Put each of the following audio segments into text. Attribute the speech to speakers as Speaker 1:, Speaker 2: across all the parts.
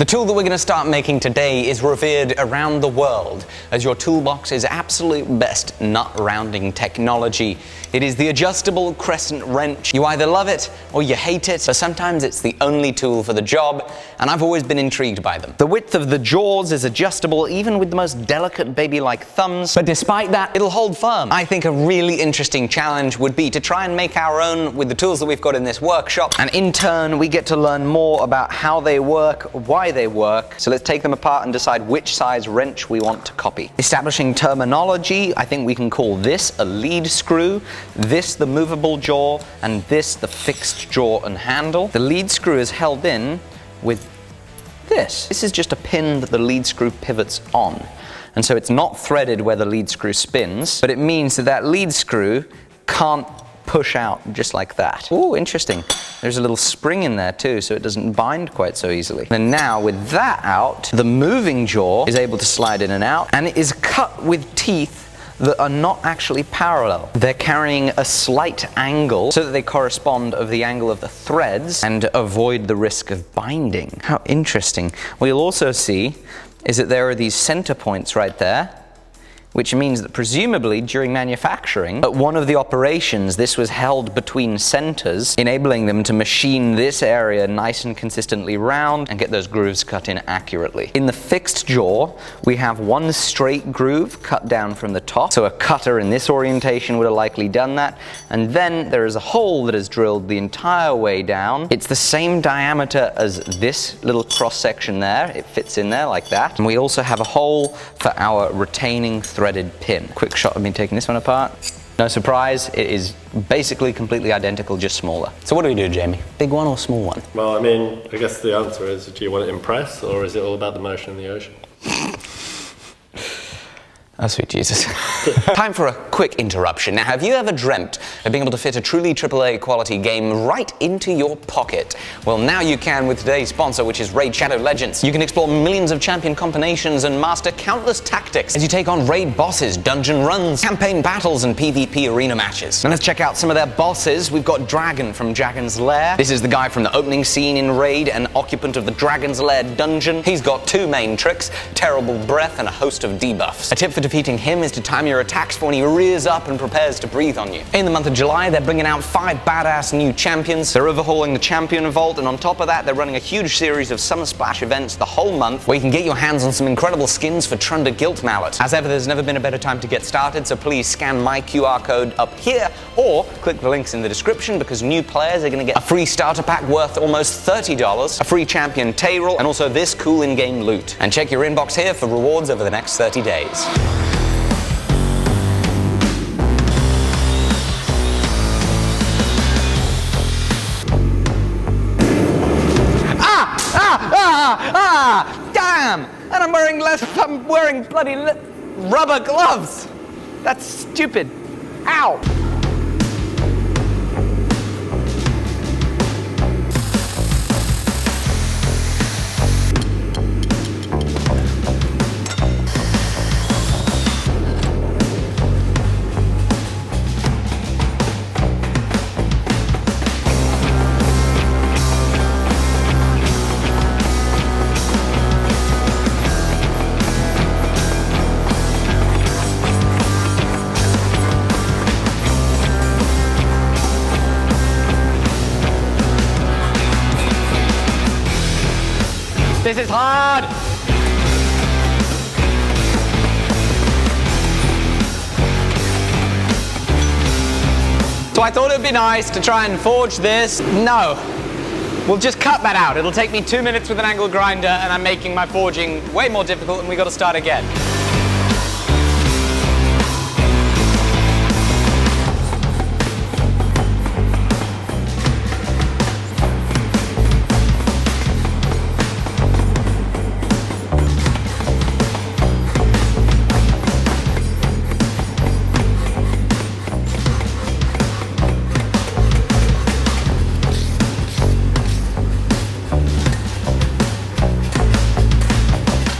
Speaker 1: The tool that we're going to start making today is revered around the world as your toolbox's absolute best nut rounding technology. It is the adjustable crescent wrench. You either love it or you hate it, but sometimes it's the only tool for the job, and I've always been intrigued by them. The width of the jaws is adjustable even with the most delicate baby-like thumbs, but despite that, it'll hold firm. I think a really interesting challenge would be to try and make our own with the tools that we've got in this workshop, and in turn we get to learn more about how they work, why they work. So let's take them apart and decide which size wrench we want to copy. Establishing terminology, I think we can call this a lead screw, this the movable jaw, and this the fixed jaw and handle. The lead screw is held in with this. This is just a pin that the lead screw pivots on. And so it's not threaded where the lead screw spins, but it means that that lead screw can't push out just like that. Oh, interesting. There's a little spring in there too, so it doesn't bind quite so easily. And now with that out, the moving jaw is able to slide in and out, and it is cut with teeth that are not actually parallel. They're carrying a slight angle so that they correspond of the angle of the threads and avoid the risk of binding. How interesting. What you'll also see is that there are these center points right there, which means that presumably during manufacturing, at one of the operations, this was held between centers, enabling them to machine this area nice and consistently round and get those grooves cut in accurately. In the fixed jaw, we have one straight groove cut down from the top, so a cutter in this orientation would have likely done that, and then there is a hole that is drilled the entire way down. It's the same diameter as this little cross section there. It fits in there like that. And we also have a hole for our retaining threaded pin. Quick shot of me taking this one apart. No surprise, it is basically completely identical, just smaller. So what do we do, Jamie? Big one or small one?
Speaker 2: Well, I mean, I guess the answer is, do you want to impress, or is it all about the motion in the ocean?
Speaker 1: Oh, sweet Jesus. Time for a quick interruption. Now, have you ever dreamt of being able to fit a truly AAA quality game right into your pocket? Well, now you can with today's sponsor, which is Raid Shadow Legends. You can explore millions of champion combinations and master countless tactics as you take on raid bosses, dungeon runs, campaign battles, and PvP arena matches. And let's check out some of their bosses. We've got Dragon from Dragon's Lair. This is the guy from the opening scene in Raid, an occupant of the Dragon's Lair dungeon. He's got two main tricks, terrible breath and a host of debuffs. A tip for defeating him is to time your attacks for when he rears up and prepares to breathe on you. In the month of July, they're bringing out 5 badass new champions. They're overhauling the champion vault, and on top of that, they're running a huge series of Summer Splash events the whole month where you can get your hands on some incredible skins for Trunder Guilt Mallet. As ever, there's never been a better time to get started, so please scan my QR code up here or click the links in the description, because new players are going to get a free starter pack worth almost $30, a free champion tayroll, and also this cool in-game loot. And check your inbox here for rewards over the next 30 days. Damn! And I'm wearing bloody rubber gloves! That's stupid. Ow! This is hard! So I thought it would be nice to try and forge this. No. We'll just cut that out. It'll take me 2 minutes with an angle grinder, and I'm making my forging way more difficult, and we got to start again.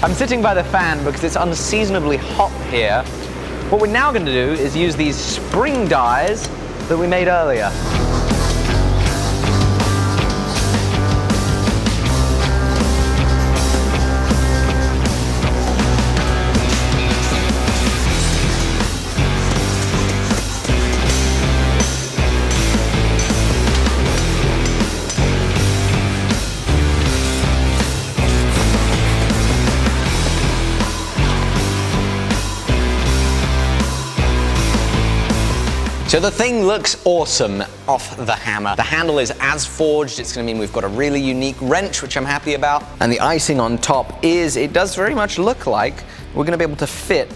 Speaker 1: I'm sitting by the fan because it's unseasonably hot here. What we're now going to do is use these spring dies that we made earlier. So the thing looks awesome off the hammer. The handle is as forged. It's going to mean we've got a really unique wrench, which I'm happy about. And the icing on top is, it does very much look like we're going to be able to fit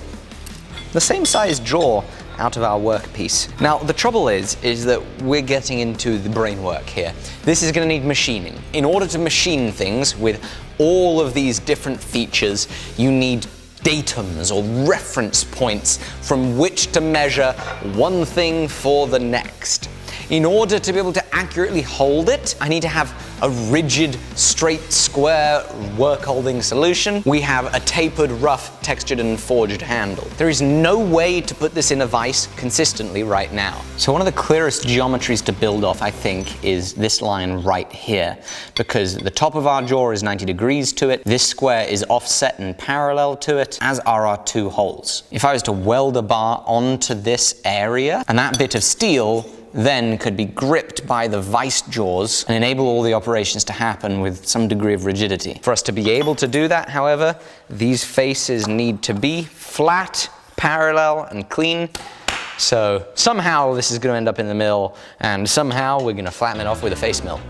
Speaker 1: the same size jaw out of our workpiece. Now, the trouble is that we're getting into the brain work here. This is going to need machining. In order to machine things with all of these different features, you need datums or reference points from which to measure one thing for the next. In order to be able to accurately hold it, I need to have a rigid, straight, square, work-holding solution. We have a tapered, rough, textured, and forged handle. There is no way to put this in a vise consistently right now. So one of the clearest geometries to build off, I think, is this line right here, because the top of our jaw is 90 degrees to it. This square is offset and parallel to it, as are our two holes. If I was to weld a bar onto this area, and that bit of steel then could be gripped by the vice jaws and enable all the operations to happen with some degree of rigidity. For us to be able to do that, however, these faces need to be flat, parallel, and clean. So somehow this is going to end up in the mill, and somehow we're going to flatten it off with a face mill.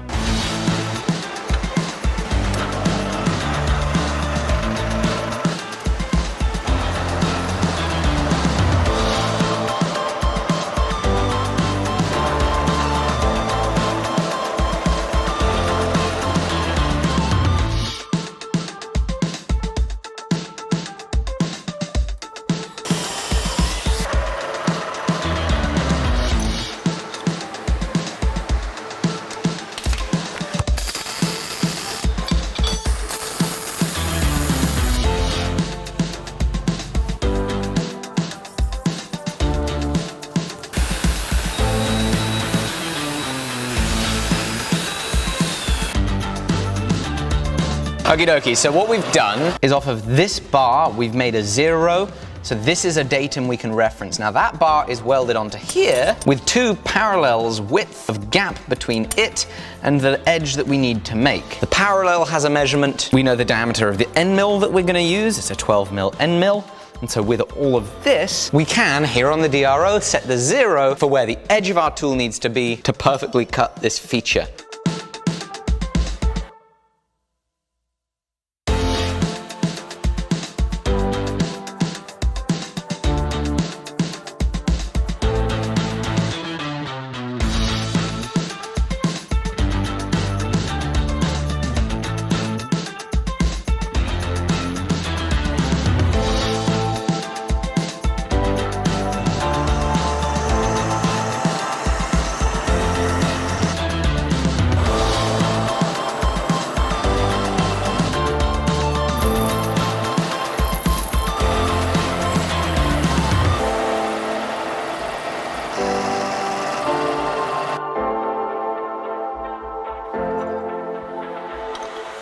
Speaker 1: Okie dokie, so what we've done is off of this bar, we've made a 0. So this is a datum we can reference. Now that bar is welded onto here with 2 parallels width of gap between it and the edge that we need to make. The parallel has a measurement. We know the diameter of the end mill that we're going to use. It's a 12 mil end mill. And so with all of this, we can, here on the DRO, set the 0 for where the edge of our tool needs to be to perfectly cut this feature.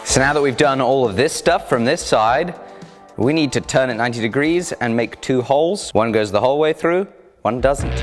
Speaker 1: So now that we've done all of this stuff from this side, we need to turn it 90 degrees and make 2 holes. One goes the whole way through, one doesn't.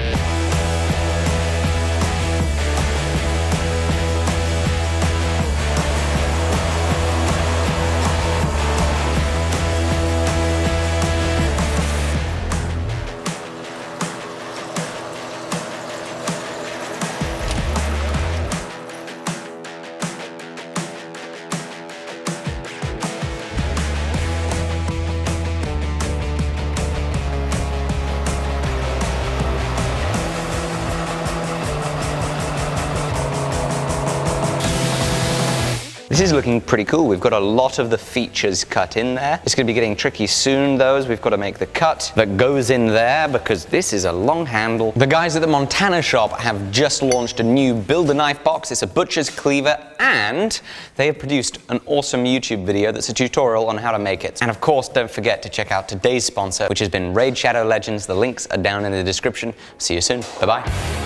Speaker 1: This is looking pretty cool. We've got a lot of the features cut in there. It's going to be getting tricky soon though, as we've got to make the cut that goes in there because this is a long handle. The guys at the Montana shop have just launched a new Build a Knife box. It's a butcher's cleaver, and they have produced an awesome YouTube video that's a tutorial on how to make it. And of course, don't forget to check out today's sponsor, which has been Raid Shadow Legends. The links are down in the description. See you soon. Bye-bye.